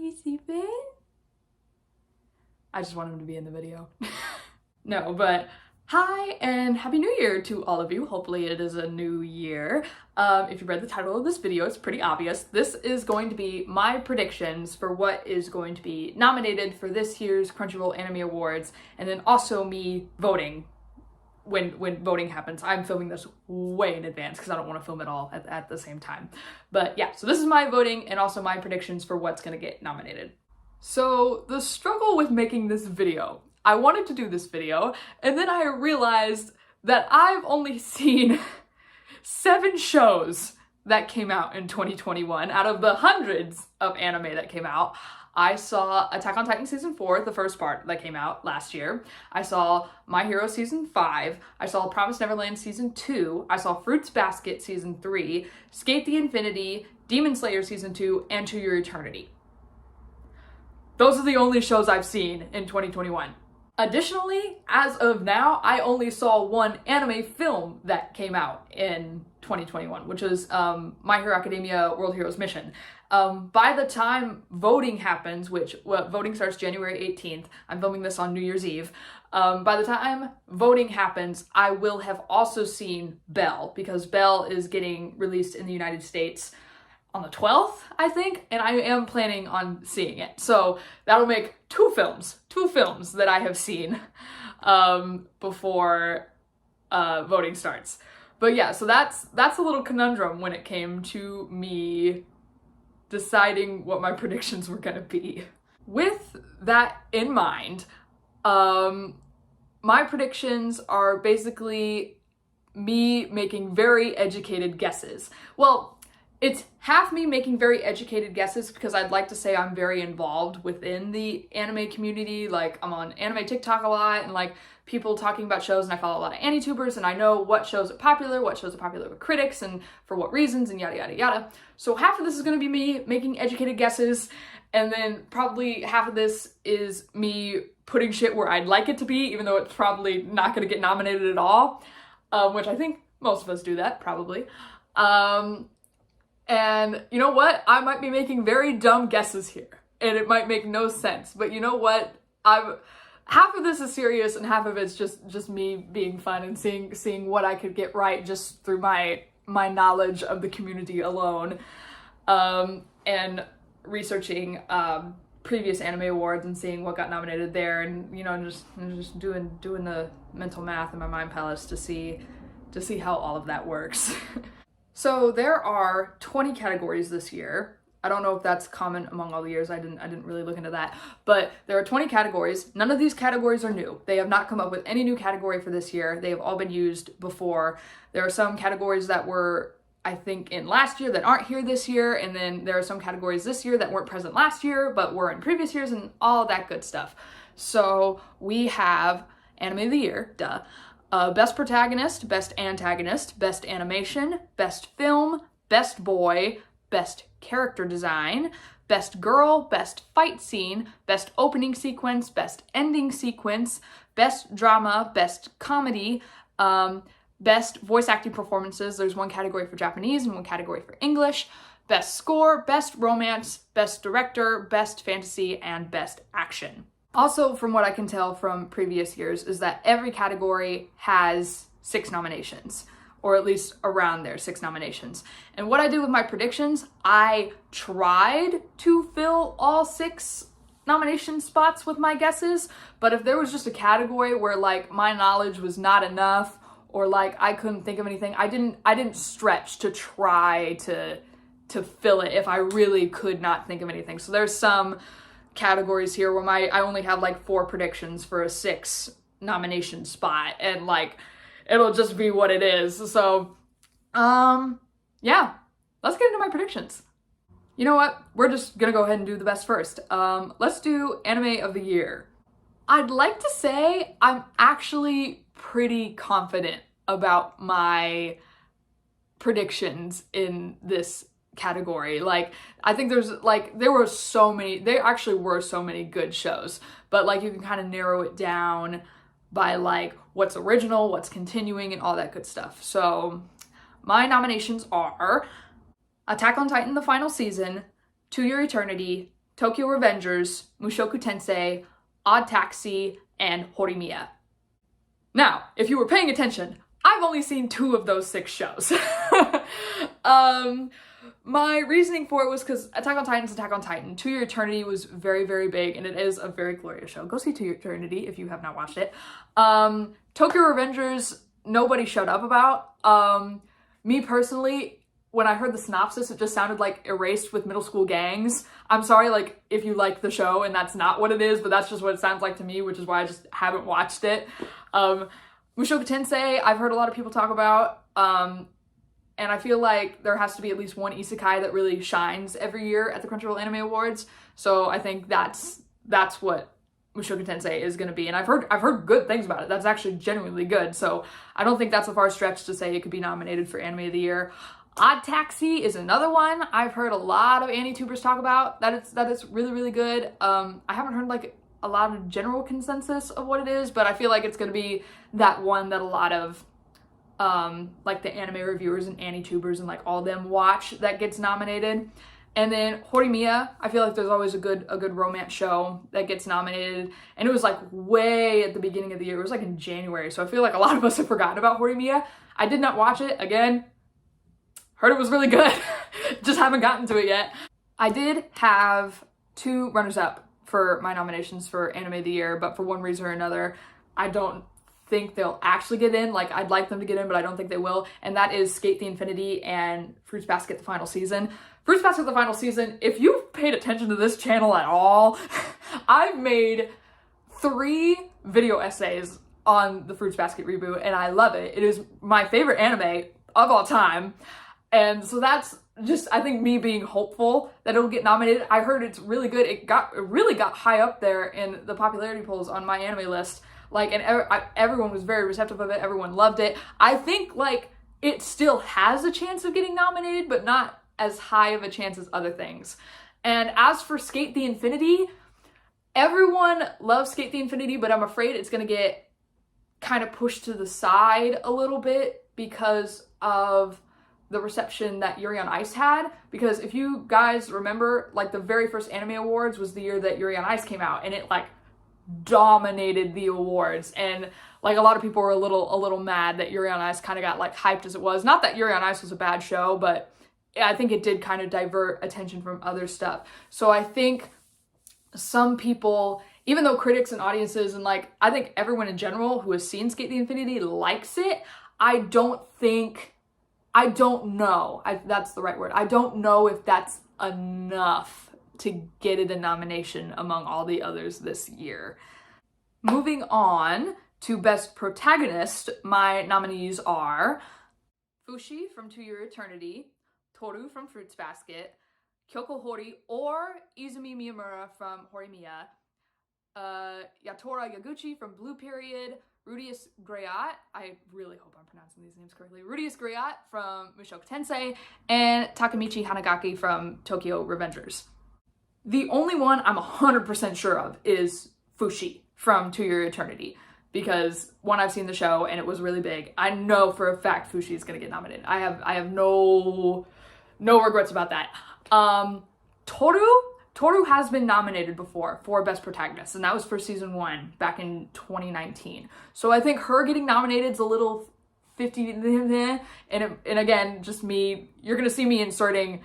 crazy man. I just want him to be in the video. No, but hi and Happy New Year to all of you. Hopefully it is a new year. If you read the title of this video, it's pretty obvious. This is going to be my predictions for what is going to be nominated for this year's Crunchyroll Anime Awards, and then also me voting when voting happens. I'm filming this way in advance because I don't want to film it all at the same time. But yeah, so this is my voting and also my predictions for what's going to get nominated. So the struggle with making this video, I wanted to do this video and then I realized that I've only seen 7 shows that came out in 2021 out of the hundreds of anime that came out. I saw Attack on Titan Season 4, the first part that came out last year. I saw My Hero Season 5. I saw Promised Neverland Season 2. I saw Fruits Basket Season 3. Skate the Infinity, Demon Slayer Season 2, and To Your Eternity. Those are the only shows I've seen in 2021. Additionally, as of now, I only saw one anime film that came out in 2021, which is My Hero Academia World Heroes Mission. By the time voting happens, voting starts January 18th, I'm filming this on New Year's Eve. By the time voting happens, I will have also seen Belle, because Belle is getting released in the United States on the 12th, I think, and I am planning on seeing it. So that'll make two films that I have seen before voting starts. But yeah, so that's a little conundrum when it came to me deciding what my predictions were gonna be. With that in mind, my predictions are basically me making very educated guesses. Well, it's half me making very educated guesses because I'd like to say I'm very involved within the anime community. Like, I'm on anime TikTok a lot and like people talking about shows, and I follow a lot of AniTubers and I know what shows are popular with critics and for what reasons and yada yada yada. So half of this is gonna be me making educated guesses, and then probably half of this is me putting shit where I'd like it to be, even though it's probably not gonna get nominated at all, which I think most of us do that, probably. And you know what? I might be making very dumb guesses here, and it might make no sense, but you know what? Half of this is serious and half of it's just me being fun and seeing what I could get right just through my knowledge of the community alone, and researching previous anime awards and seeing what got nominated there, and you know, just doing the mental math in my mind palace to see how all of that works. So there are 20 categories this year. I don't know if that's common among all the years. I didn't really look into that, but there are 20 categories. None of these categories are new. They have not come up with any new category for this year. They have all been used before. There are some categories that were, I think, in last year that aren't here this year, and then there are some categories this year that weren't present last year but were in previous years, and all that good stuff. So we have Anime of the Year, duh. Best Protagonist, Best Antagonist, Best Animation, Best Film, Best Boy, Best Character Design, Best Girl, Best Fight Scene, Best Opening Sequence, Best Ending Sequence, Best Drama, Best Comedy, Best Voice Acting Performances. There's one category for Japanese and one category for English. Best Score, Best Romance, Best Director, Best Fantasy, and Best Action. Also, from what I can tell from previous years, is that every category has 6 nominations, or at least around there, 6 nominations. And what I did with my predictions, I tried to fill all 6 nomination spots with my guesses, but if there was just a category where like my knowledge was not enough, or like I couldn't think of anything, I didn't stretch to try to fill it if I really could not think of anything. So there's some categories here where I only have like 4 predictions for a 6 nomination spot, and like it'll just be what it is. So yeah, let's get into my predictions. You know what, we're just gonna go ahead and do the best first. Let's do Anime of the Year. I'd like to say I'm actually pretty confident about my predictions in this category. Like, I think there were so many good shows, but like you can kind of narrow it down by like what's original, what's continuing, and all that good stuff. So my nominations are Attack on Titan, the final season, To Your Eternity, Tokyo Revengers, Mushoku Tensei, Odd Taxi, and Horimiya. Now, if you were paying attention, I've only seen 2 of those 6 shows. My reasoning for it was because Attack on Titan. To Your Eternity was very, very big, and it is a very glorious show. Go see To Your Eternity if you have not watched it. Tokyo Revengers, nobody showed up about. Me personally, when I heard the synopsis, it just sounded like Erased with middle school gangs. I'm sorry, like, if you like the show and that's not what it is, but that's just what it sounds like to me, which is why I just haven't watched it. Mushoku Tensei, I've heard a lot of people talk about, and I feel like there has to be at least one isekai that really shines every year at the Crunchyroll Anime Awards, so I think that's what Mushoku Tensei is going to be, and I've heard good things about it. That's actually genuinely good, so I don't think that's a far stretch to say it could be nominated for Anime of the Year. Odd Taxi is another one I've heard a lot of AniTubers talk about, that it's really, really good. I haven't heard like a lot of general consensus of what it is, but I feel like it's going to be that one that a lot of like the anime reviewers and AniTubers and like all of them watch that gets nominated. And then Horimiya, I feel like there's always a good romance show that gets nominated, and it was like way at the beginning of the year. It was like in January, so I feel like a lot of us have forgotten about Horimiya. I did not watch it. Again, heard it was really good. Just haven't gotten to it yet. I did have 2 runners-up for my nominations for Anime of the Year, but for one reason or another, I don't think they'll actually get in. Like, I'd like them to get in, but I don't think they will, and that is Skate the Infinity and Fruits Basket the Final Season. Fruits Basket the Final Season, if you've paid attention to this channel at all, I've made 3 video essays on the Fruits Basket reboot, and I love it. It is my favorite anime of all time. And so that's just, I think, me being hopeful that it'll get nominated. I heard it's really good. It really got high up there in the popularity polls on my anime list. Like, and everyone was very receptive of it. Everyone loved it. I think, like, it still has a chance of getting nominated, but not as high of a chance as other things. And as for Skate the Infinity, everyone loves Skate the Infinity, but I'm afraid it's going to get kind of pushed to the side a little bit because of the reception that Yuri on Ice had. Because if you guys remember, like, the very first Anime Awards was the year that Yuri on Ice came out, and it like dominated the awards, and like a lot of people were a little mad that Yuri on Ice kind of got like hyped as it was. Not that Yuri on Ice was a bad show, but I think it did kind of divert attention from other stuff. So I think some people, even though critics and audiences and like I think everyone in general who has seen Skate the Infinity likes it, I don't know, that's the right word. I don't know if that's enough to get it a nomination among all the others this year. Moving on to Best Protagonist, my nominees are Fushi from To Your Eternity, Toru from Fruits Basket, Kyoko Hori or Izumi Miyamura from Horimiya, Yatora Yaguchi from Blue Period, Rudius Grayat, I really hope I'm pronouncing these names correctly, Rudius Grayat from Mushoku Tensei, and Takemichi Hanagaki from Tokyo Revengers. The only one I'm 100% sure of is Fushi from To Your Eternity, because one, I've seen the show and it was really big. I know for a fact Fushi is going to get nominated. I have no regrets about that. Toru has been nominated before for Best Protagonist, and that was for season 1 back in 2019. So I think her getting nominated is a little 50, and again, just me, you're gonna see me inserting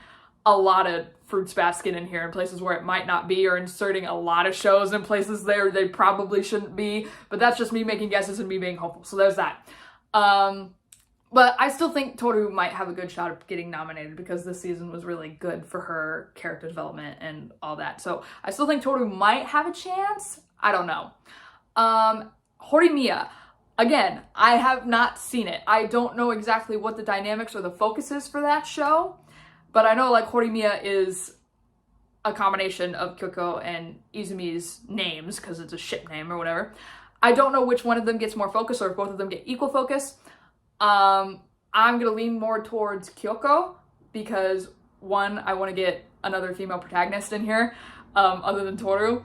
a lot of Fruits Basket in here in places where it might not be, or inserting a lot of shows in places there they probably shouldn't be, but that's just me making guesses and me being hopeful, so there's that. But I still think Toru might have a good shot of getting nominated because this season was really good for her character development and all that. So I still think Toru might have a chance. I don't know. Horimiya. Again, I have not seen it. I don't know exactly what the dynamics or the focus is for that show, but I know like Horimiya is a combination of Kyoko and Izumi's names because it's a ship name or whatever. I don't know which one of them gets more focus or if both of them get equal focus. I'm gonna lean more towards Kyoko because one, I want to get another female protagonist in here, other than Toru.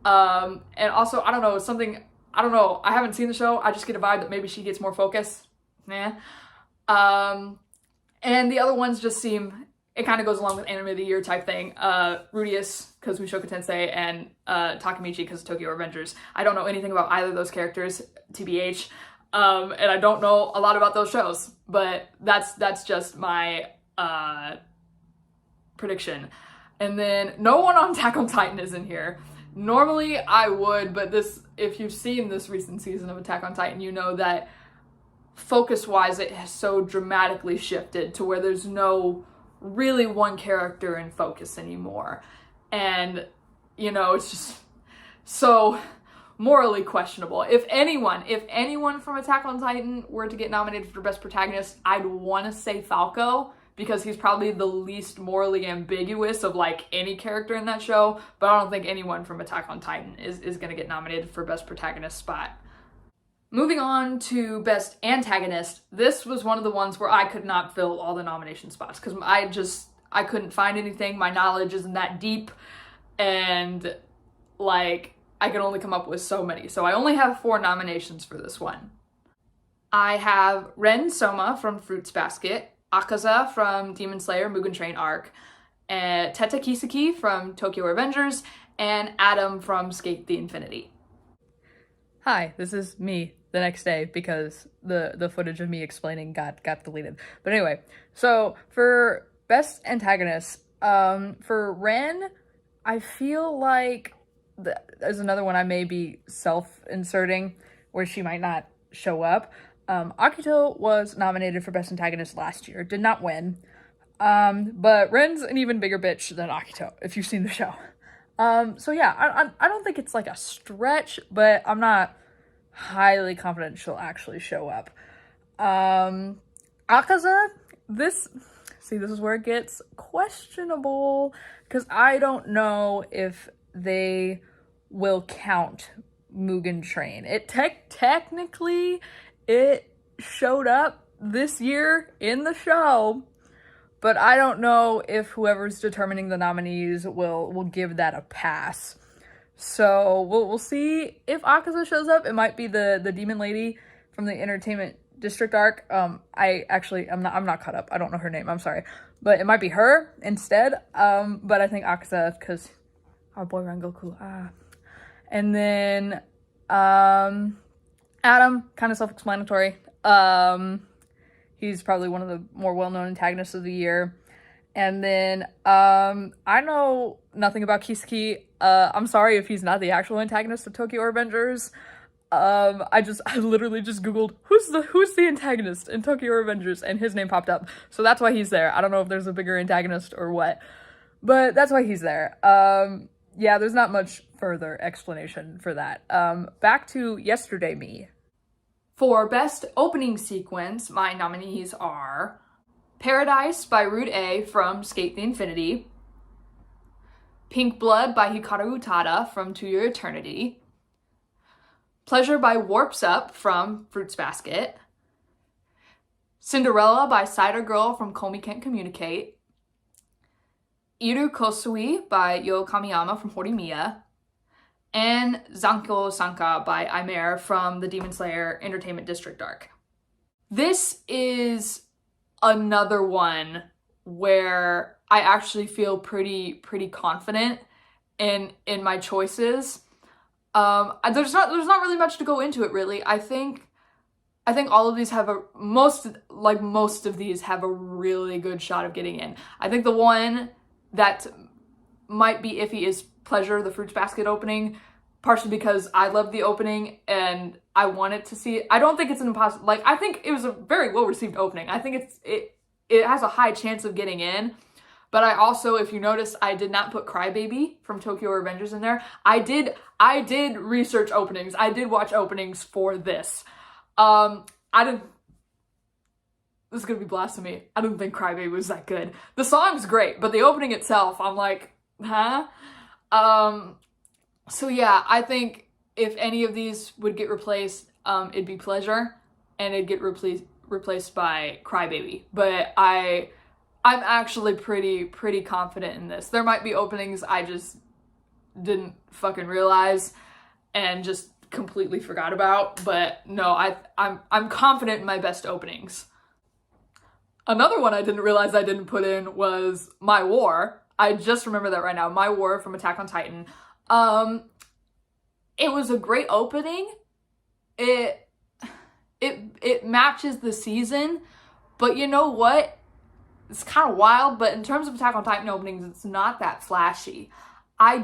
And also, I don't know, I haven't seen the show, I just get a vibe that maybe she gets more focus. And the other ones just seem, it kind of goes along with Anime of the Year type thing. Rudius Mushoku Tensei, and Takemichi because of Tokyo Revengers. I don't know anything about either of those characters, TBH, and I don't know a lot about those shows, but that's just my prediction. And then no one on Attack on Titan is in here. Normally I would, but if you've seen this recent season of Attack on Titan, you know that focus-wise it has so dramatically shifted to where there's no really one character in focus anymore. And, you know, it's just so morally questionable. If anyone from Attack on Titan were to get nominated for Best Protagonist, I'd want to say Falco, because he's probably the least morally ambiguous of like any character in that show, but I don't think anyone from Attack on Titan is going to get nominated for Best Protagonist spot. Moving on to Best Antagonist, this was one of the ones where I could not fill all the nomination spots because I couldn't find anything. My knowledge isn't that deep, and like I can only come up with so many. So I only have 4 nominations for this one. I have Ren Soma from Fruits Basket, Akaza from Demon Slayer Mugen Train Arc, and Teta Kiseki from Tokyo Revengers, and Adam from Skate the Infinity. Hi, this is me the next day because the footage of me explaining got deleted. But anyway, so for Best Antagonist, for Ren, I feel like there's another one I may be self-inserting where she might not show up. Akito was nominated for Best Antagonist last year, did not win. But Ren's an even bigger bitch than Akito, if you've seen the show. So yeah, I don't think it's like a stretch, but I'm not highly confident she'll actually show up. Akaza, this is where it gets questionable, because I don't know if they will count Mugen Train. Technically, it showed up this year in the show, but I don't know if whoever's determining the nominees will give that a pass. So we'll see if Akaza shows up. It might be the demon lady from the Entertainment District arc. I'm not caught up. I don't know her name. I'm sorry, but it might be her instead. But I think Akaza, because our boy Rengoku. And then Adam, kind of self-explanatory. He's probably one of the more well-known antagonists of the year. And then I know nothing about Kiseki. I'm sorry if he's not the actual antagonist of Tokyo Revengers. I literally just googled who's the antagonist in Tokyo Revengers, and his name popped up. So that's why he's there. I don't know if there's a bigger antagonist or what, but that's why he's there. Yeah, there's not much further explanation for that. Back to Yesterday Me. For Best Opening Sequence, my nominees are Paradise by Rude A from Skate the Infinity, Pink Blood by Hikaru Utada from To Your Eternity, Pleasure by Warps Up from Fruits Basket, Cinderella by Cider Girl from Komi Can't Communicate, Iru Kosui by Yo Kamiyama from Horimiya, and Zanko Sanka by Aimer from the Demon Slayer Entertainment District arc. This is another one where I actually feel pretty confident in my choices. There's not really much to go into it, really. I think all of these have most of these have a really good shot of getting in. I think the one that might be iffy is Pleasure, the Fruits Basket opening, partially because I love the opening and I wanted to see it. I don't think it's an impossible, I think it was a very well-received opening. I think it has a high chance of getting in, but I also, if you notice, I did not put Crybaby from Tokyo Revengers in there. I did research openings. I did watch openings for this. This is gonna be blasphemy. I didn't think Crybaby was that good. The song's great, but the opening itself, I'm like, huh? So yeah, I think if any of these would get replaced, it'd be Pleasure, and it'd get replaced by Crybaby. But I'm actually pretty confident in this. There might be openings I just didn't fucking realize and just completely forgot about, but no, I'm confident in my best openings. Another one I didn't realize I didn't put in was My War. I just remember that right now. My War from Attack on Titan. It was a great opening. It matches the season, but you know what? It's kind of wild, but in terms of Attack on Titan openings, it's not that flashy. I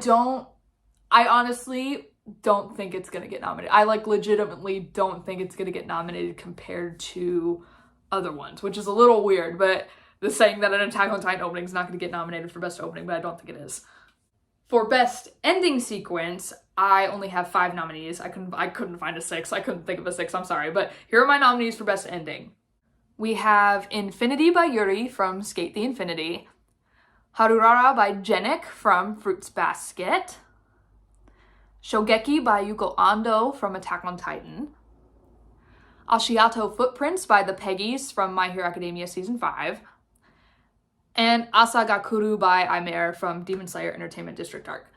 honestly don't think it's gonna get nominated. I like legitimately don't think it's gonna get nominated compared to other ones, which is a little weird, but the saying that an Attack on Titan opening is not gonna get nominated for best opening, but I don't think it is. For best ending sequence, I only have 5 nominees. I couldn't find a 6. I couldn't think of a 6, I'm sorry, but here are my nominees for best ending. We have Infinity by Yuri from Skate the Infinity, Harurara by Genik from Fruits Basket, Shogeki by Yuko Ando from Attack on Titan, Ashiato Footprints by the Peggies from My Hero Academia Season 5, and Asagakuru by Aimer from Demon Slayer Entertainment District Arc.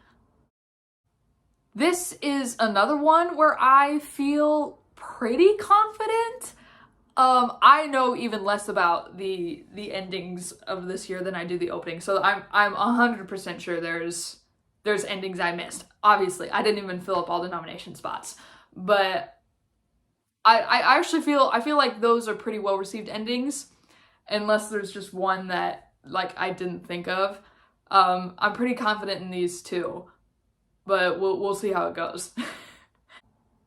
This is another one where I feel pretty confident. I know even less about the endings of this year than I do the opening, so I'm 100% sure there's endings I missed. Obviously, I didn't even fill up all the nomination spots, but I actually feel like those are pretty well received endings, unless there's just one that like I didn't think of. I'm pretty confident in these two, but we'll see how it goes.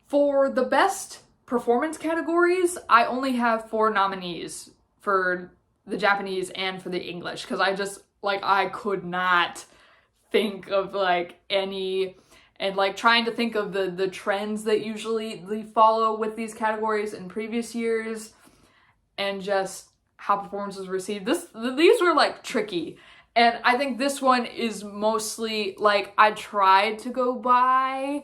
For the best performance categories, I only have 4 nominees for the Japanese and for the English, because I could not think of like any, and like trying to think of the trends that usually they follow with these categories in previous years and just how performances were received. These were like tricky, and I think this one is mostly like I tried to go by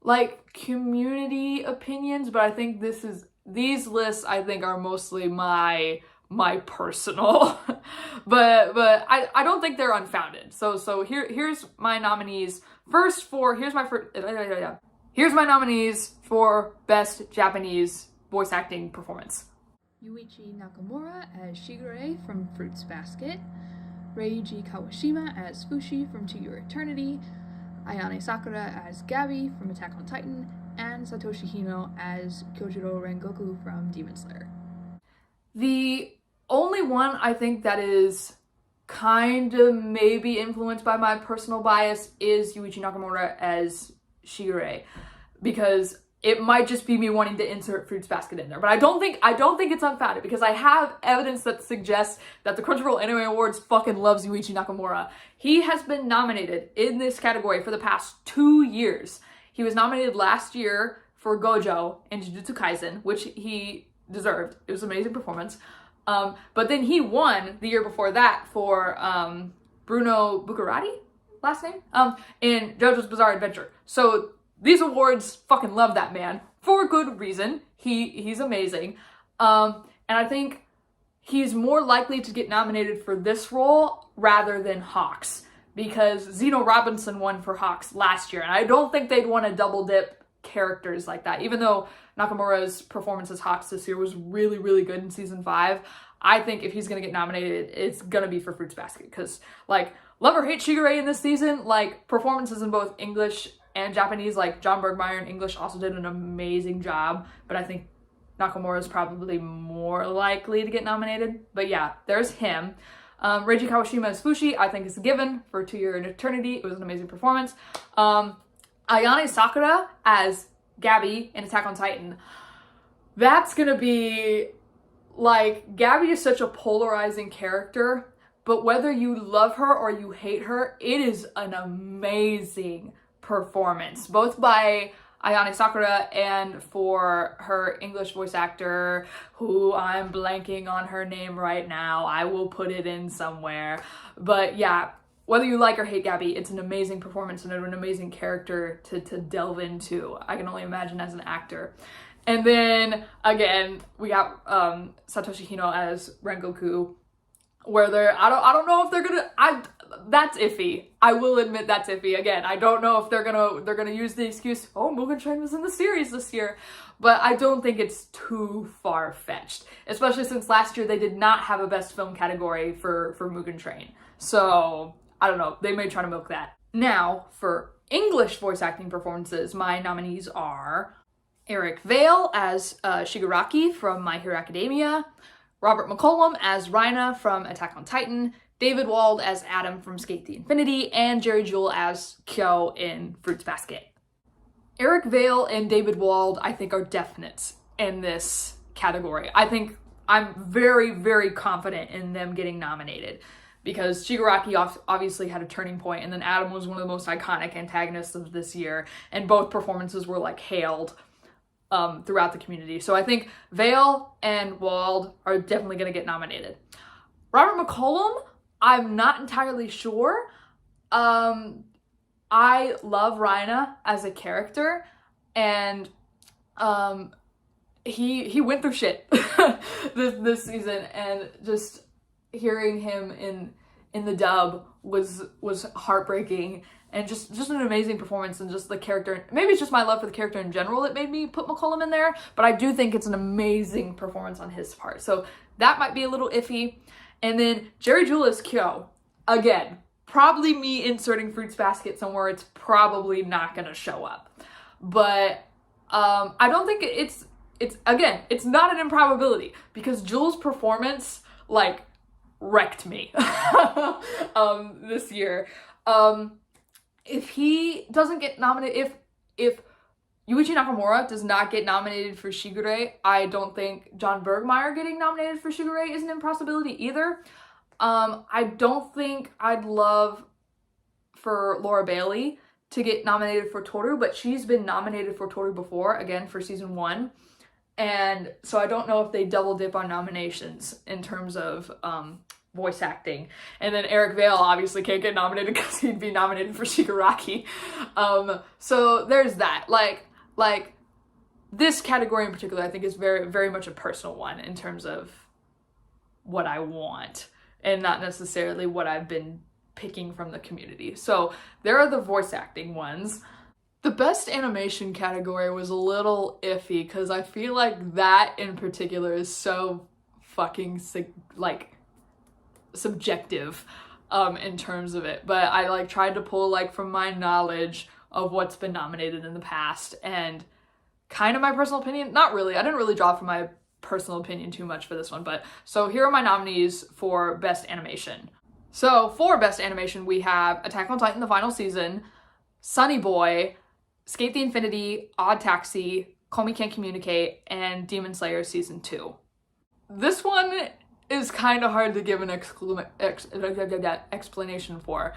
like community opinions, but I think these lists I think are mostly my personal, but I don't think they're unfounded. So here's my nominees. Here's my nominees for best Japanese voice acting performance. Yuichi Nakamura as Shigure from Fruits Basket, Reiji Kawashima as Fushi from To Your Eternity, Ayane Sakura as Gabi from Attack on Titan, and Satoshi Hino as Kyojiro Rengoku from Demon Slayer. The only one I think that is kind of maybe influenced by my personal bias is Yuichi Nakamura as Shigure, because it might just be me wanting to insert Fruits Basket in there, but I don't think it's unfounded, because I have evidence that suggests that the Crunchyroll Anime Awards fucking loves Yuichi Nakamura. He has been nominated in this category for the past 2 years. He was nominated last year for Gojo in Jujutsu Kaisen, which he deserved. It was an amazing performance. But then he won the year before that for Bruno Buccarati, last name, in JoJo's Bizarre Adventure. So these awards fucking love that man for good reason. He's amazing. And I think he's more likely to get nominated for this role rather than Hawks, because Zeno Robinson won for Hawks last year, and I don't think they'd want to double dip characters like that. Even though Nakamura's performance as Hawks this year was really, really good in season 5, I think if he's gonna get nominated, it's gonna be for Fruits Basket, because like love or hate Shigure in this season, like performances in both English and Japanese, like John Bergmeyer in English also did an amazing job, but I think Nakamura is probably more likely to get nominated. But yeah, there's him. Reiji Kawashima as Fushi, I think is a given for To Your Eternity. It was an amazing performance. Ayane Sakura as Gabi in Attack on Titan. That's gonna be, like, Gabi is such a polarizing character, but whether you love her or you hate her, it is an amazing performance, both by Ayane Sakura and for her English voice actor, who I'm blanking on her name right now. I will put it in somewhere. But yeah, whether you like or hate Gabi, it's an amazing performance and an amazing character to delve into. I can only imagine as an actor. And then again, we got Satoshi Hino as Rengoku, where I don't know if they're gonna, that's iffy. I will admit that's iffy. Again, I don't know if they're gonna use the excuse, oh, Mugen Train was in the series this year, but I don't think it's too far-fetched, especially since last year they did not have a best film category for Mugen Train. So I don't know, they may try to milk that. Now, for English voice acting performances, my nominees are Eric Vale as Shigaraki from My Hero Academia, Robert McCollum as Reina from Attack on Titan, David Wald as Adam from Skate the Infinity, and Jerry Jewell as Kyo in Fruits Basket. Eric Vale and David Wald, I think, are definites in this category. I think I'm very, very confident in them getting nominated because Shigaraki obviously had a turning point, and then Adam was one of the most iconic antagonists of this year, and both performances were like hailed throughout the community. So I think Vale and Wald are definitely going to get nominated. Robert McCollum, I'm not entirely sure. I love Reina as a character, and he went through shit this season, and just hearing him in the dub was heartbreaking, and just an amazing performance, and just the character. Maybe it's just my love for the character in general that made me put McCollum in there, but I do think it's an amazing performance on his part. So that might be a little iffy. And then Jerry Jewell as Kyo. Again, probably me inserting Fruits Basket somewhere. It's probably not gonna show up. But I don't think it's not an improbability, because Jewel's performance, like, wrecked me this year. If he doesn't get nominated, if Yuichi Nakamura does not get nominated for Shigure, I don't think John Bergmeyer getting nominated for Shigure is an impossibility either. I don't think I'd love for Laura Bailey to get nominated for Toru, but she's been nominated for Toru before, again, for season 1. And so I don't know if they double dip on nominations in terms of voice acting. And then Eric Vale obviously can't get nominated because he'd be nominated for Shigaraki. So there's that. Like this category in particular, I think is very, very much a personal one in terms of what I want, and not necessarily what I've been picking from the community. So there are the voice acting ones. The best animation category was a little iffy because I feel like that in particular is so fucking subjective in terms of it. But I tried to pull from my knowledge of what's been nominated in the past, and kind of my personal opinion. Not really. I didn't really draw from my personal opinion too much for this one, but so here are my nominees for best animation. So for best animation, we have Attack on Titan: The Final Season, Sunny Boy, Skate the Infinity, Odd Taxi, Call Me Can't Communicate, and Demon Slayer Season 2. This one is kind of hard to give an explanation for.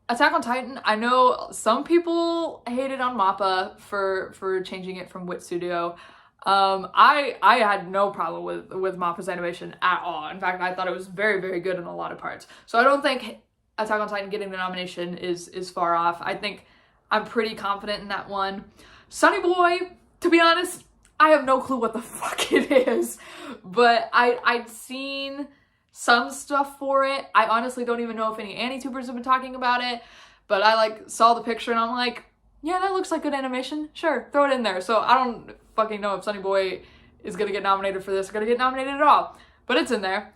Attack on Titan, I know some people hated on MAPPA for changing it from Wit Studio. I had no problem with MAPPA's animation at all. In fact, I thought it was very, very good in a lot of parts. So I don't think Attack on Titan getting the nomination is far off. I think I'm pretty confident in that one. Sunny Boy, to be honest, I have no clue what the fuck it is, but I'd seen some stuff for it. I honestly don't even know if any AniTubers have been talking about it, but I saw the picture and I'm like, yeah, that looks like good animation. Sure, throw it in there. So I don't fucking know if Sunny Boy is gonna get nominated for this, or gonna get nominated at all, but it's in there.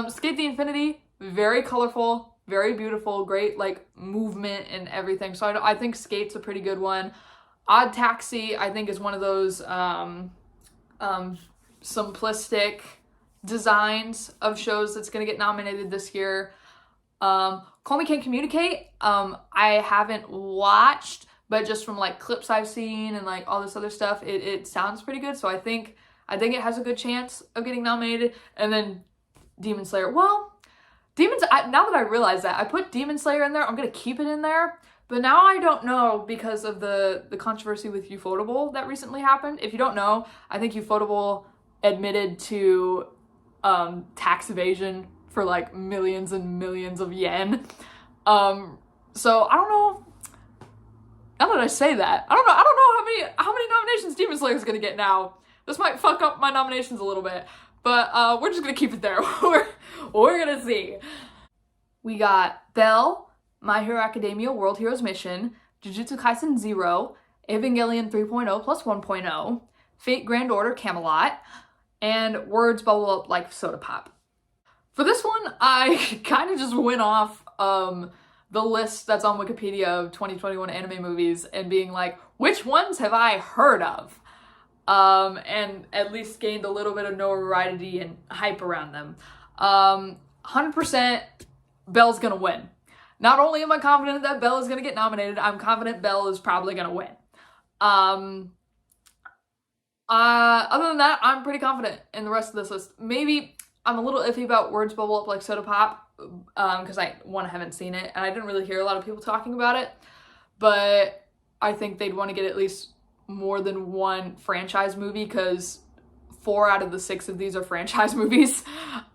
Skate the Infinity, very colorful, very beautiful, great movement and everything. So I think Skate's a pretty good one. Odd Taxi, I think, is one of those simplistic designs of shows that's gonna get nominated this year. Call Me Can't Communicate, I haven't watched, but just from clips I've seen and all this other stuff, it sounds pretty good. So I think it has a good chance of getting nominated. And then Demon Slayer, now that I realize that, I put Demon Slayer in there, I'm gonna keep it in there. But now I don't know, because of the controversy with Ufotable that recently happened. If you don't know, I think Ufotable admitted to tax evasion for millions and millions of yen. So I don't know. Now that I say that, I don't know how many nominations Demon Slayer is gonna get now. This might fuck up my nominations a little bit, but we're just gonna keep it there. we're gonna see. We got Bell, My Hero Academia World Heroes Mission, Jujutsu Kaisen 0, Evangelion 3.0 plus 1.0, Fate Grand Order Camelot, and Words Bubble Up Like Soda Pop. For this one, I kind of just went off the list that's on Wikipedia of 2021 anime movies and being like, which ones have I heard of? And at least gained a little bit of notoriety and hype around them. 100% Belle's gonna win. Not only am I confident that Belle is gonna get nominated, I'm confident Belle is probably gonna win. Other than that, I'm pretty confident in the rest of this list. Maybe I'm a little iffy about Words Bubble Up Like Soda Pop, because I haven't seen it, and I didn't really hear a lot of people talking about it, but I think they'd want to get at least more than one franchise movie, because 4 out of the 6 of these are franchise movies.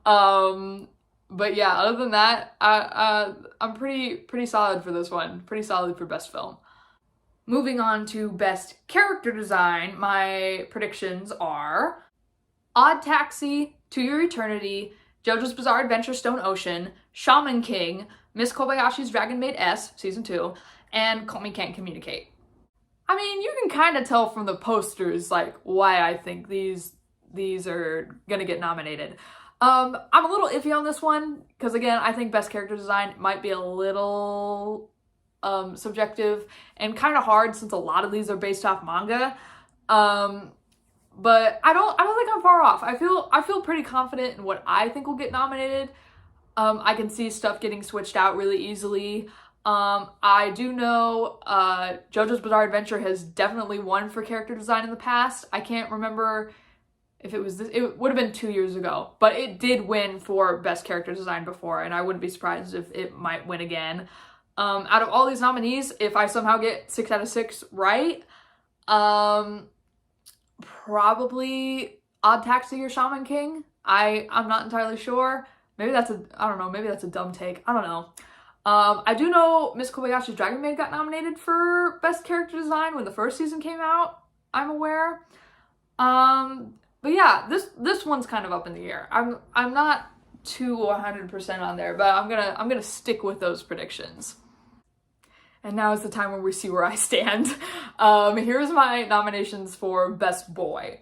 But yeah, other than that, I'm pretty solid for this one. Pretty solid for Best Film. Moving on to Best Character Design, my predictions are Odd Taxi, To Your Eternity, JoJo's Bizarre Adventure Stone Ocean, Shaman King, Miss Kobayashi's Dragon Maid S, Season 2, and Call Me Can't Communicate. I mean, you can kind of tell from the posters, like, why I think these are gonna get nominated. I'm a little iffy on this one, because again, I think Best Character Design might be a little subjective and kind of hard since a lot of these are based off manga. But I don't think I'm far off. I feel pretty confident in what I think will get nominated. I can see stuff getting switched out really easily. I do know JoJo's Bizarre Adventure has definitely won for character design in the past. I can't remember if it was this, it would have been 2 years ago, but it did win for Best Character Design before, and I wouldn't be surprised if it might win again. Out of all these nominees, if I somehow get 6 out of 6 right, probably Odd Taxi or Shaman King. I'm not entirely sure. Maybe that's a dumb take. I don't know. I do know Miss Kobayashi's Dragon Maid got nominated for Best Character Design when the first season came out. I'm aware. But yeah, this one's kind of up in the air. I'm not too 100% on there, but I'm gonna stick with those predictions. And now is the time where we see where I stand. Here's my nominations for Best Boy.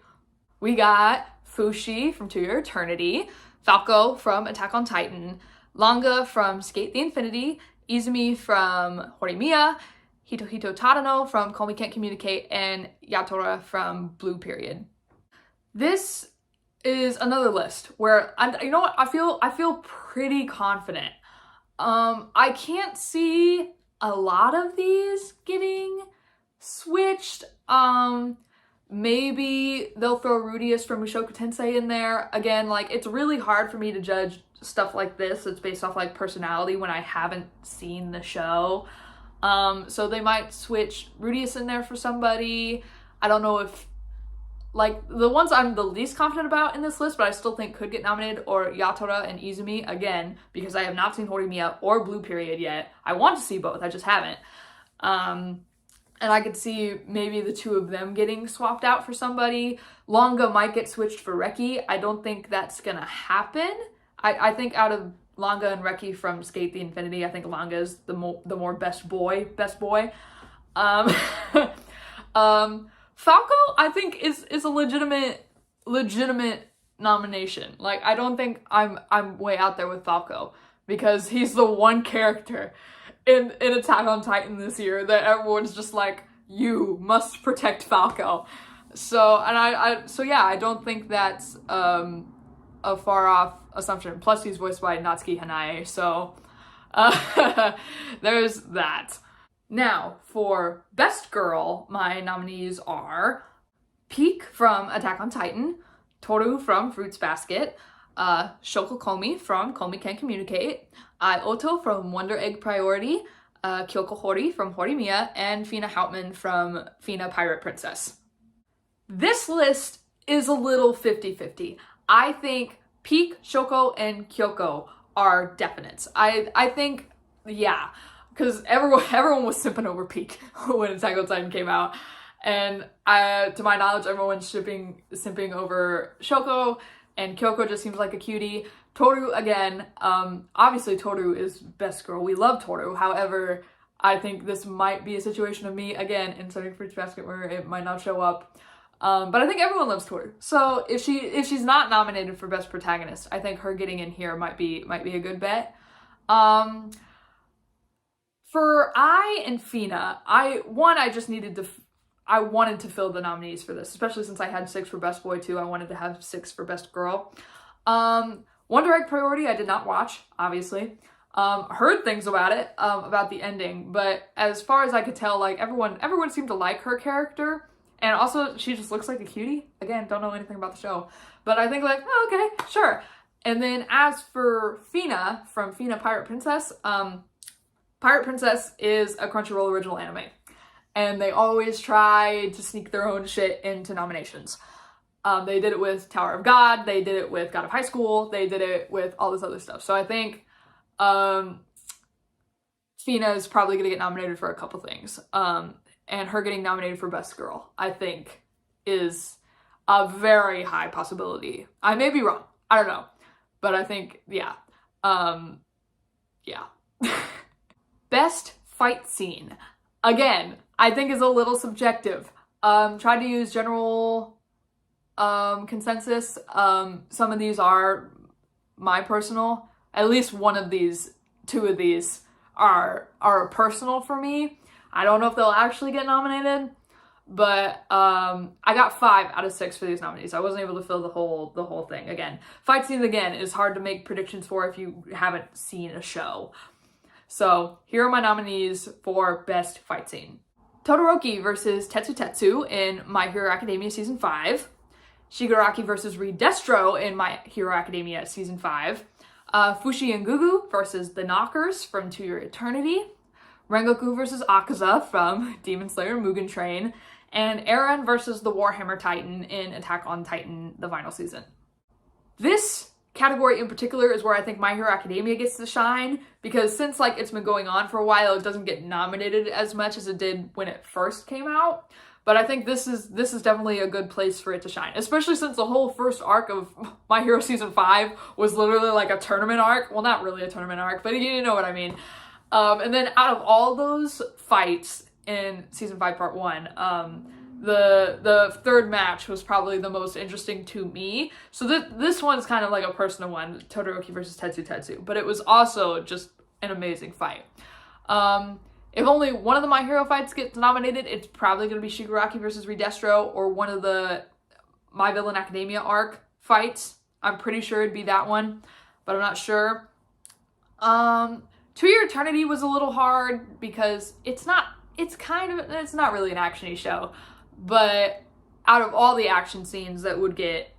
We got Fushi from To Your Eternity, Falco from Attack on Titan, Langa from Skate the Infinity, Izumi from Horimiya, Hitohito Tadano from Call Me Can't Communicate, and Yatora from Blue Period. This is another list where, you know what, I feel pretty confident. I can't see a lot of these getting switched. Maybe they'll throw Rudius from Mushoku Tensei in there. Again, like, it's really hard for me to judge stuff like this that's based off like personality when I haven't seen the show. So they might switch Rudius in there for somebody. I don't know if, like, the ones I'm the least confident about in this list, but I still think could get nominated, or Yatora and Izumi, again, because I have not seen Horimiya or Blue Period yet. I want to see both, I just haven't. And I could see maybe the two of them getting swapped out for somebody. Langa might get switched for Reki. I don't think that's gonna happen. I think out of Langa and Reki from Skate the Infinity, I think Langa is the more best boy. Falco, I think, is a legitimate nomination. Like, I don't think I'm way out there with Falco, because he's the one character in Attack on Titan this year that everyone's just like, you must protect Falco. So, and I don't think that's a far off assumption. Plus, he's voiced by Natsuki Hanae, so there's that. Now, for Best Girl, my nominees are Peak from Attack on Titan, Toru from Fruits Basket, Shoko Komi from Komi Can't Communicate, Ai Oto from Wonder Egg Priority, Kyoko Hori from Horimiya, and Fina Houtman from Fina Pirate Princess. This list is a little 50-50. I think Peak, Shoko, and Kyoko are definites. I think, yeah, because everyone was simping over Peak when Attack on Titan came out. And to my knowledge, everyone's simping over Shoko, and Kyoko just seems like a cutie. Toru, again, obviously Toru is best girl. We love Toru. However, I think this might be a situation of me, again, in Sonic Fruits Basket where it might not show up. But I think everyone loves Tori. So if she's not nominated for Best Protagonist, I think her getting in here might be a good bet. For I and Fina, I wanted to fill the nominees for this, especially since I had 6 for Best Boy too. I wanted to have 6 for Best Girl. One Direct Priority I did not watch, obviously. Heard things about it, about the ending, but as far as I could tell, like everyone seemed to like her character, and also she just looks like a cutie. Again, don't know anything about the show, but I think like, oh, okay, sure. And then as for Fina from Fina Pirate Princess, Pirate Princess is a Crunchyroll original anime, and they always try to sneak their own shit into nominations. They did it with Tower of God, they did it with God of High School, they did it with all this other stuff. So I think Fina is probably going to get nominated for a couple things. And her getting nominated for Best Girl, I think, is a very high possibility. I may be wrong. I don't know. But I think, yeah. Yeah. Best fight scene. Again, I think is a little subjective. Tried to use general consensus. Some of these are my personal. At least one of these, 2 of these are personal for me. I don't know if they'll actually get nominated, but I got 5 out of 6 for these nominees. I wasn't able to fill the whole thing. Again, fight scene again is hard to make predictions for if you haven't seen a show. So here are my nominees for Best Fight Scene. Todoroki versus Tetsu Tetsu in My Hero Academia Season 5. Shigaraki versus Reed Destro in My Hero Academia Season 5. Fushi and Gugu versus The Knockers from To Your Eternity. Rengoku versus Akaza from Demon Slayer Mugen Train. And Eren versus the Warhammer Titan in Attack on Titan, the final season. This category in particular is where I think My Hero Academia gets to shine, because since like it's been going on for a while, it doesn't get nominated as much as it did when it first came out. But I think this is definitely a good place for it to shine, especially since the whole first arc of My Hero Season 5 was literally like a tournament arc. Well, not really a tournament arc, but you know what I mean. And then out of all those fights in Season 5 Part 1, the third match was probably the most interesting to me. So this one's kind of like a personal one, Todoroki versus Tetsu Tetsu, but it was also just an amazing fight. If only one of the My Hero fights gets nominated, it's probably going to be Shigaraki versus Reed Destro or one of the My Villain Academia arc fights. I'm pretty sure it'd be that one, but I'm not sure. To Your Eternity was a little hard because it's not really an action-y show, but out of all the action scenes that would get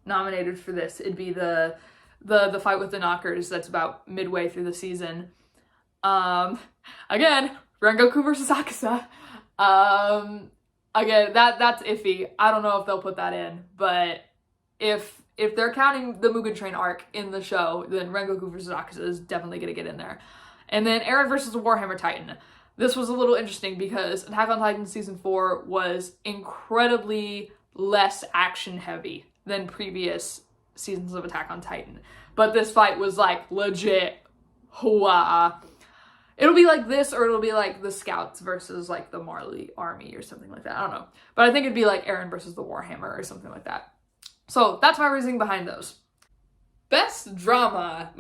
nominated for this, it'd be the fight with the Knockers that's about midway through the season. Again, Rengoku versus Akaza. Again, that's iffy. I don't know if they'll put that in, but if they're counting the Mugen Train arc in the show, then Rengoku versus Akaza is definitely gonna get in there. And then Eren versus the Warhammer Titan. This was a little interesting because Attack on Titan Season 4 was incredibly less action heavy than previous seasons of Attack on Titan. But this fight was like legit hoo-ah. It'll be like this, or it'll be like the Scouts versus like the Marley Army or something like that. I don't know. But I think it'd be like Eren versus the Warhammer or something like that. So that's my reasoning behind those. Best drama.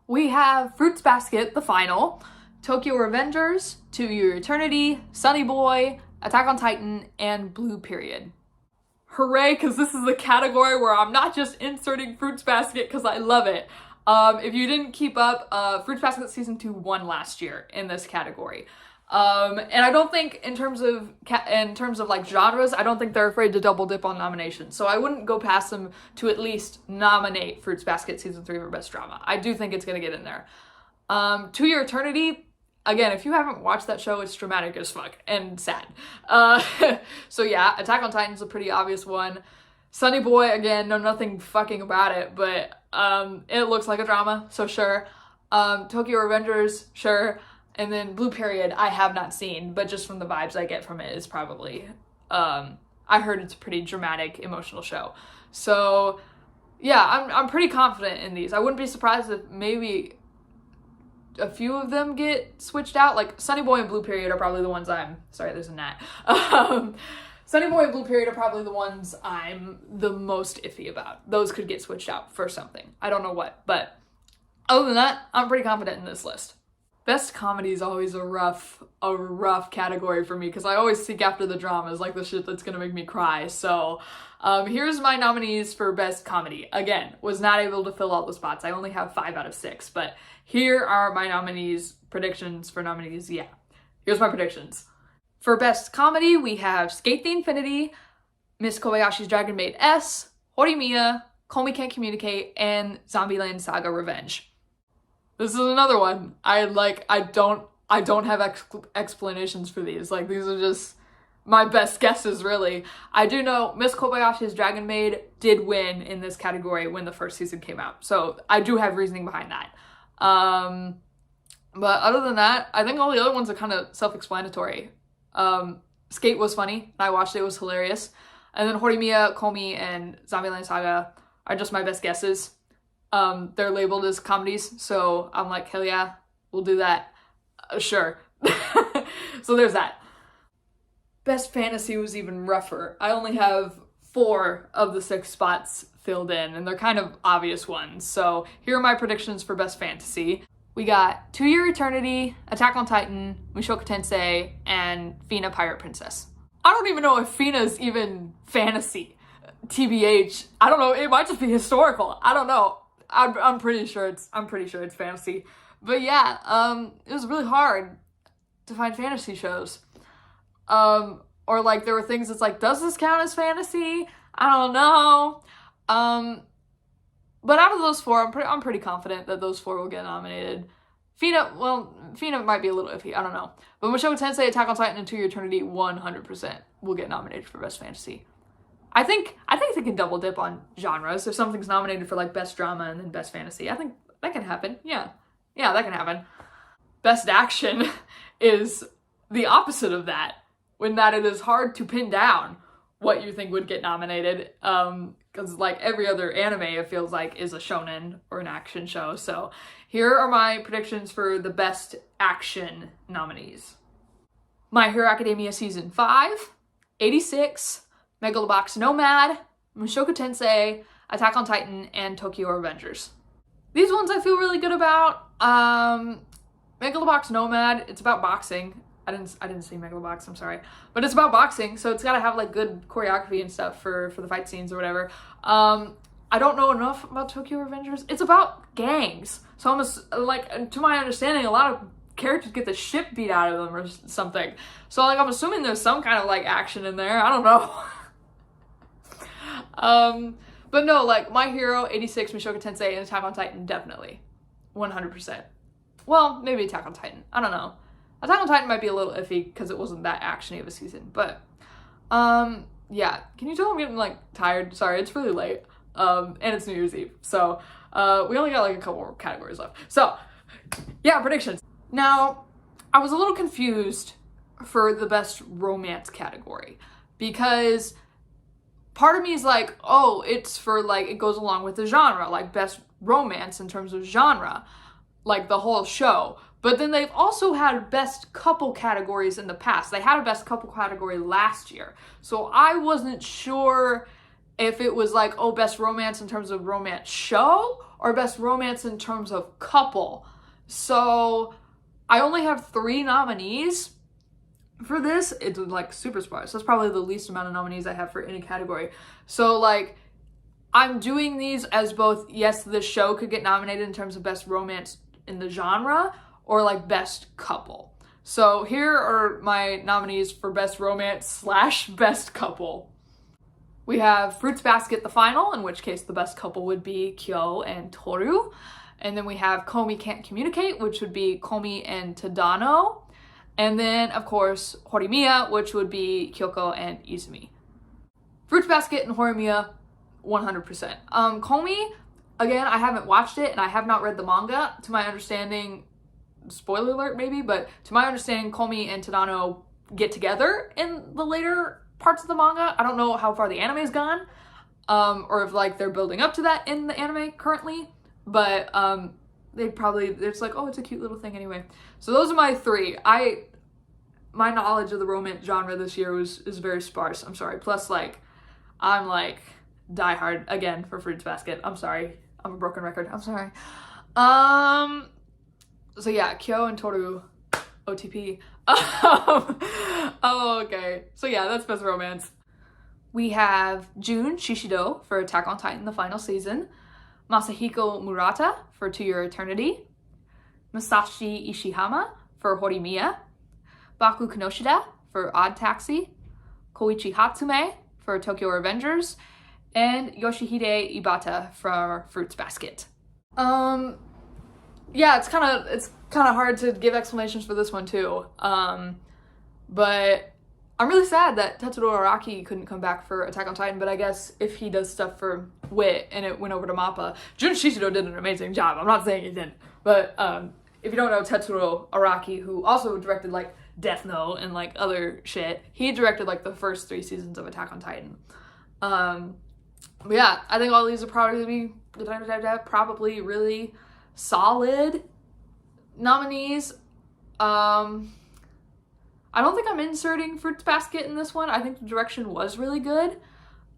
We have Fruits Basket, the final, Tokyo Revengers, To Your Eternity, Sunny Boy, Attack on Titan, and Blue Period. Hooray, because this is the category where I'm not just inserting Fruits Basket because I love it. If you didn't keep up, Fruits Basket Season 2 won last year in this category. And I don't think in terms of like genres, I don't think they're afraid to double dip on nominations. So I wouldn't go past them to at least nominate Fruits Basket Season 3 for Best Drama. I do think it's going to get in there. To Your Eternity, again, if you haven't watched that show, it's dramatic as fuck and sad. So yeah, Attack on Titan's a pretty obvious one. Sunny Boy, again, know nothing fucking about it, but it looks like a drama, so sure. Tokyo Revengers, sure. And then Blue Period, I have not seen, but just from the vibes I get from it is probably, I heard it's a pretty dramatic, emotional show. So yeah, I'm pretty confident in these. I wouldn't be surprised if maybe a few of them get switched out. Like Sunny Boy and Blue Period are probably the ones sorry, there's a gnat. Sunny Boy and Blue Period are probably the ones I'm the most iffy about. Those could get switched out for something. I don't know what, but other than that, I'm pretty confident in this list. Best comedy is always a rough category for me because I always seek after the dramas, like the shit that's gonna make me cry. So here's my nominees for best comedy. Again, was not able to fill all the spots. I only have 5 out of 6, but here are my nominees, predictions for nominees. Yeah, here's my predictions. For best comedy, we have Skate the Infinity, Miss Kobayashi's Dragon Maid S, Horimiya, Call Me Can't Communicate, and Zombieland Saga Revenge. This is another one. I don't have explanations for these. Like, these are just my best guesses, really. I do know Miss Kobayashi's Dragon Maid did win in this category when the first season came out. So I do have reasoning behind that. But other than that, I think all the other ones are kind of self-explanatory. Skate was funny. I watched it. It was hilarious. And then Horimiya, Komi, and Zombieland Saga are just my best guesses. They're labeled as comedies, so I'm like, hell yeah, we'll do that. Sure. So there's that. Best fantasy was even rougher. I only have 4 of the 6 spots filled in, and they're kind of obvious ones. So here are my predictions for best fantasy. We got 2 Year Eternity, Attack on Titan, Mushoku Tensei, and Fina Pirate Princess. I don't even know if Fina's even fantasy. TBH. I don't know, it might just be historical. I don't know. I'm pretty sure it's fantasy. But yeah, it was really hard to find fantasy shows. Or like there were things that's like, does this count as fantasy? I don't know. But out of those 4, I'm pretty confident that those 4 will get nominated. Fina might be a little iffy, I don't know. But Mushoku Tensei, Attack on Titan, and 2 Year Eternity 100% will get nominated for Best Fantasy. I think they can double dip on genres. If something's nominated for like Best Drama and then Best Fantasy, I think that can happen. Yeah, that can happen. Best Action is the opposite of that, when that it is hard to pin down what you think would get nominated. Because like every other anime, it feels like, is a shonen or an action show. So here are my predictions for the Best Action nominees. My Hero Academia Season 5, 86, Megalobox Nomad, Mushoku Tensei, Attack on Titan, and Tokyo Revengers. These ones I feel really good about. Megalobox Nomad, it's about boxing. I didn't see Megalobox, I'm sorry. But it's about boxing, so it's gotta have like good choreography and stuff for the fight scenes or whatever. I don't know enough about Tokyo Revengers. It's about gangs. So to my understanding, a lot of characters get the shit beat out of them or something. So like I'm assuming there's some kind of like action in there. I don't know. But no, like My Hero, 86, Mushoku Tensei, and Attack on Titan, definitely. 100%. Well, maybe Attack on Titan. I don't know. Attack on Titan might be a little iffy because it wasn't that actiony of a season. But, yeah. Can you tell I'm getting, like, tired? Sorry, it's really late. And it's New Year's Eve. So, we only got, like, a couple more categories left. So, yeah, predictions. Now, I was a little confused for the Best Romance category because part of me is like, oh, it's for, like, it goes along with the genre, like, Best Romance in terms of genre, like, the whole show. But then they've also had Best Couple categories in the past. They had a Best Couple category last year. So I wasn't sure if it was like, oh, Best Romance in terms of romance show or Best Romance in terms of couple. So I only have 3 nominees for this. It's like super sparse. That's probably the least amount of nominees I have for any category. So like, I'm doing these as both, yes, the show could get nominated in terms of Best Romance in the genre, or like Best Couple. So here are my nominees for Best Romance / Best Couple. We have Fruits Basket, the final, in which case the best couple would be Kyo and Toru. And then we have Komi Can't Communicate, which would be Komi and Tadano. And then, of course, Horimiya, which would be Kyoko and Izumi. Fruits Basket and Horimiya, 100%. Komi, again, I haven't watched it and I have not read the manga. To my understanding, spoiler alert maybe, but to my understanding, Komi and Tadano get together in the later parts of the manga. I don't know how far the anime's gone, or if like they're building up to that in the anime currently, but they're just like, oh, it's a cute little thing anyway. So those are my 3. my knowledge of the romance genre this year is very sparse. I'm sorry. Plus, like, I'm like diehard again for Fruits Basket. I'm sorry. I'm a broken record. I'm sorry. So yeah, Kyo and Toru, OTP. Oh, okay. So yeah, that's best romance. We have Jun Shishido for Attack on Titan, the final season. Masahiko Murata for To Your Eternity. Masashi Ishihama for Horimiya. Baku Kinoshita for Odd Taxi. Koichi Hatsume for Tokyo Revengers. And Yoshihide Ibata for Fruits Basket. Yeah, it's kind of hard to give explanations for this one too. But I'm really sad that Tetsuro Araki couldn't come back for Attack on Titan, but I guess if he does stuff for WIT and it went over to MAPPA, Jun Shishido did an amazing job. I'm not saying he didn't, but if you don't know Tetsuro Araki, who also directed like Death Note and like other shit, he directed like the first 3 seasons of Attack on Titan. But yeah, I think all these are probably really solid nominees. I don't think I'm inserting Fruits Basket in this one. I think the direction was really good.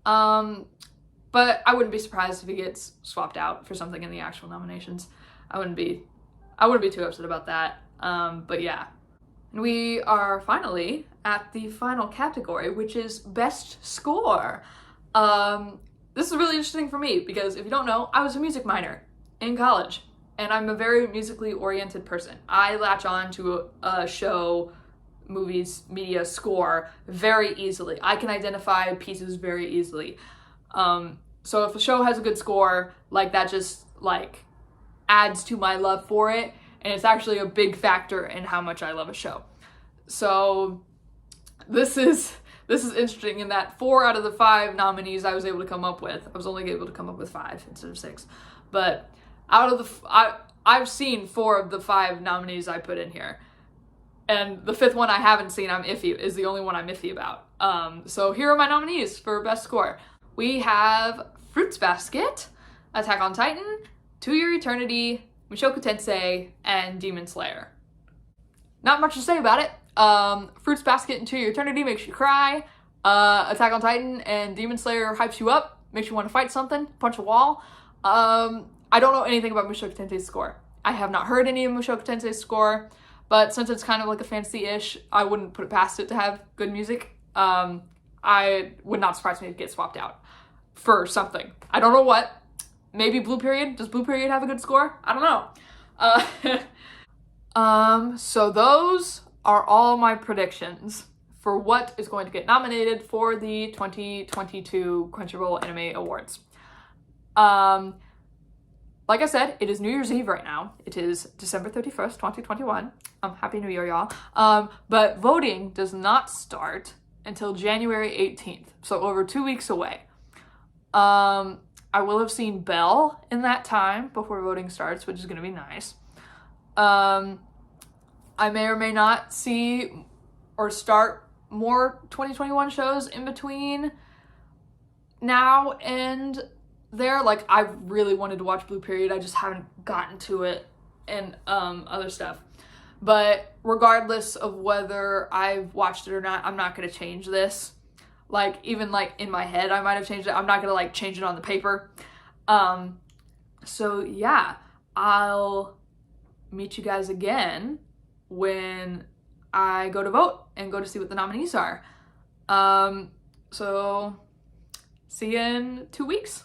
But I wouldn't be surprised if it gets swapped out for something in the actual nominations. I wouldn't be too upset about that. But yeah. We are finally at the final category, which is Best Score. This is really interesting for me because if you don't know, I was a music minor in college. And I'm a very musically oriented person. I latch on to a show, movies, media score very easily. I can identify pieces very easily. So if a show has a good score, like that just like adds to my love for it. And it's actually a big factor in how much I love a show. So this is interesting in that 4 out of the 5 nominees I was able to come up with, I was only able to come up with 5 instead of 6. But out of I've seen 4 of the 5 nominees I put in here. And the 5th one I haven't seen, is the only one I'm iffy about. So here are my nominees for Best Score. We have Fruits Basket, Attack on Titan, To Your Eternity, Mushoku Tensei, and Demon Slayer. Not much to say about it. Fruits Basket and To Your Eternity makes you cry. Attack on Titan and Demon Slayer hypes you up, makes you want to fight something, punch a wall. I don't know anything about Mushoku Tensei's score. I have not heard any of Mushoku Tensei's score, but since it's kind of like a fantasy-ish, I wouldn't put it past it to have good music. I would not surprise me if it gets swapped out for something. I don't know what. Maybe Blue Period. Does Blue Period have a good score? I don't know. So those are all my predictions for what is going to get nominated for the 2022 Crunchyroll Anime Awards. Like I said, it is New Year's Eve right now. It is December 31st, 2021. Happy New Year, y'all. But voting does not start until January 18th, so over 2 weeks away. I will have seen Belle in that time before voting starts, which is going to be nice. I may or may not see or start more 2021 shows in between now and there. Like, I really wanted to watch Blue Period, I just haven't gotten to it, and other stuff. But regardless of whether I've watched it or not, I'm not gonna change this. Like, even like in my head I might have changed it. I'm not gonna like change it on the paper. So yeah, I'll meet you guys again when I go to vote and go to see what the nominees are. So see you in 2 weeks.